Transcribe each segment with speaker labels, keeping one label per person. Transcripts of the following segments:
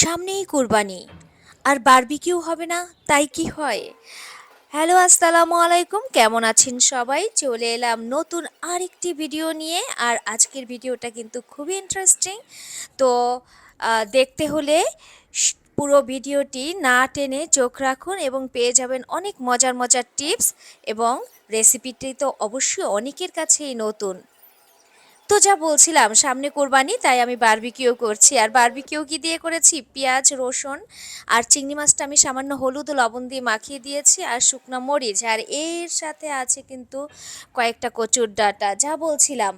Speaker 1: সামনেই কোরবানি আর বারবিকিউ হবে না, তাই কি হয়? হ্যালো, আসসালামু আলাইকুম। কেমন আছেন সবাই? চলে এলাম নতুন আরেকটি ভিডিও নিয়ে। আর আজকের ভিডিওটা কিন্তু খুবই ইন্টারেস্টিং। তো দেখতে হলে পুরো ভিডিওটি না টেনে চোখ রাখুন এবং পেয়ে যাবেন অনেক মজার মজার টিপস। এবং রেসিপিটি তো অবশ্যই অনেকের কাছেই নতুন। তো যা বলছিলাম, সামনে কোরবানি, তাই আমি বারবিকিউ করছি। আর বারবিকিউ কি দিয়ে করেছি? পেঁয়াজ, রসুন আর চিংড়ি মাছটা আমি সামান্য হলুদ ও লবণ দিয়ে মাখিয়ে দিয়েছি, আর শুকনো মরিচ, আর এর সাথে আছে কিন্তু কয়েকটা কচুর ডাঁটা। যা বলছিলাম,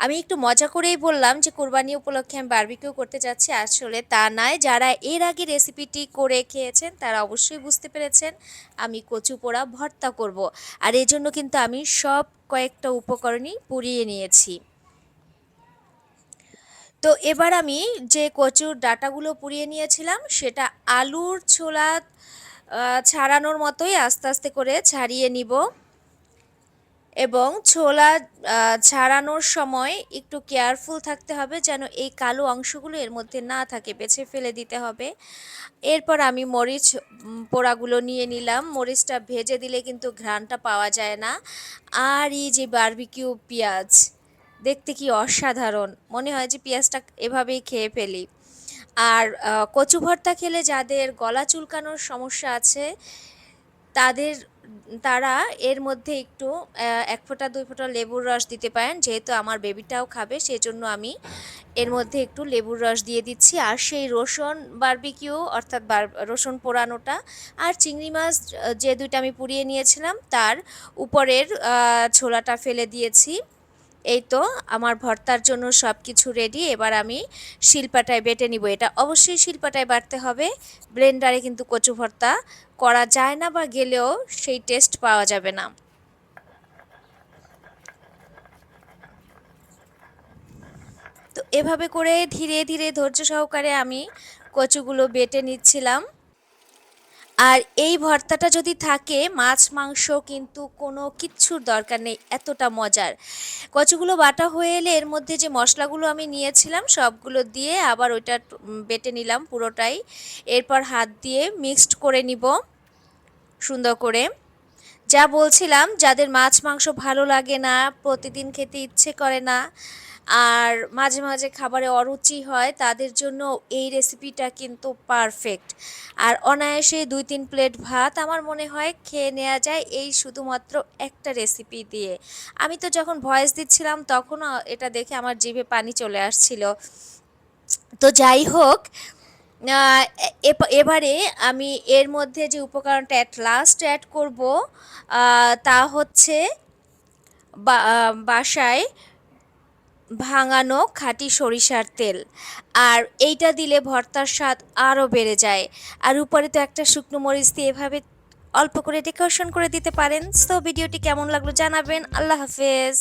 Speaker 1: আমি একটু মজা করেই বললাম যে কোরবানি উপলক্ষে আমি বারবিকিউ করতে যাচ্ছি, আসলে তা নয়। যারা এর আগে রেসিপিটি করে খেয়েছেন তারা অবশ্যই বুঝতে পেরেছেন আমি কচু পোড়া ভর্তা করব। আর এজন্য কিন্তু আমি সব কয়েকটা উপকরণই পুড়িয়ে নিয়েছি। তো এবার আমি যে কচুর ডাঁটাগুলো পুড়িয়ে নিয়েছিলাম সেটা আলুর ছোলা ছাড়ানোর মতোই আস্তে আস্তে করে ছাড়িয়ে নিব। এবং ছোলা ছাড়ানোর সময় একটু কেয়ারফুল থাকতে হবে যেন এই কালো অংশগুলো এর মধ্যে না থাকে, বেছে ফেলে দিতে হবে। এরপর আমি মরিচ পোড়াগুলো নিয়ে নিলাম। মরিচটা ভেজে দিলে কিন্তু ঘ্রাণটা পাওয়া যায় না। আর এই যে বারবিকিউ পেঁয়াজ, দেখতে কি অসাধারণ, মনে হয় যে পেঁয়াজটা এভাবেই খেয়ে ফেলি। আর কচু ভর্তা খেলে যাদের গলা চুলকানোর সমস্যা আছে তাদের তারা এর মধ্যে একটু ১ ফোঁটা ২ ফোঁটা লেবুর রস দিতে পারেন। যেহেতু আমার বেবিটাও খাবে সেজন্য আমি এর মধ্যে একটু লেবুর রস দিয়ে দিচ্ছি। আর সেই রসুন বারবিকিউ অর্থাৎ রসুন পোড়ানোটা আর চিংড়ি মাছ যে ২টা আমি পুড়িয়ে নিয়েছিলাম তার উপরের ছোলাটা ফেলে দিয়েছি। এই তো আমার ভর্তার জন্য সব কিছু রেডি। এবার আমি শিলপাটায় বেটে নিব। এটা অবশ্যই শিলপাটায় বাটতে হবে। ব্লেন্ডারে কিন্তু কচু ভর্তা করা যায় না, বা গেলেও সেই টেস্ট পাওয়া যাবে না। তো এভাবে করে ধীরে ধীরে ধৈর্য সহকারে আমি কচুগুলো বেটে নিচ্ছিলাম। আর এই ভর্তাটা যদি থাকে, মাছ মাংস কিন্তু কোনো কিচ্ছুর দরকার নেই, এতটা মজার। কচুগুলো বাটা হয়ে এলে এর মধ্যে যে মশলাগুলো আমি নিয়েছিলাম সবগুলো দিয়ে আবার ওইটা বেটে নিলাম পুরোটাই। এরপর হাত দিয়ে মিক্সড করে নিব সুন্দর করে। যা বলছিলাম, যাদের মাছ মাংস ভালো লাগে না, প্রতিদিন খেতে ইচ্ছে করে না, আর মাঝে মাঝে খাবারে অরুচি হয়, তাদের জন্য এই রেসিপিটা কিন্তু পারফেক্ট। আর অনায়াসে ২-৩ প্লেট ভাত আমার মনে হয় খেয়ে নেওয়া যায় এই শুধুমাত্র একটা রেসিপি দিয়ে। আমি তো যখন ভয়েস দিচ্ছিলাম তখনও এটা দেখে আমার জিভে পানি চলে আসছিল। তো যাই হোক, এবারে আমি এর মধ্যে যে উপকরণটা অ্যাট লাস্ট অ্যাড করব তা হচ্ছে বাসায় ভাঙানো খাঁটি সরিষার তেল। আর এইটা দিলে ভর্তার স্বাদ আরও বেড়ে যায়। আর উপরে তো একটা শুকনো মরিচ দিয়ে এভাবে অল্প করে ডেকোরেশন করে দিতে পারেন। সো ভিডিওটি কেমন লাগলো জানাবেন। আল্লাহ হাফেজ।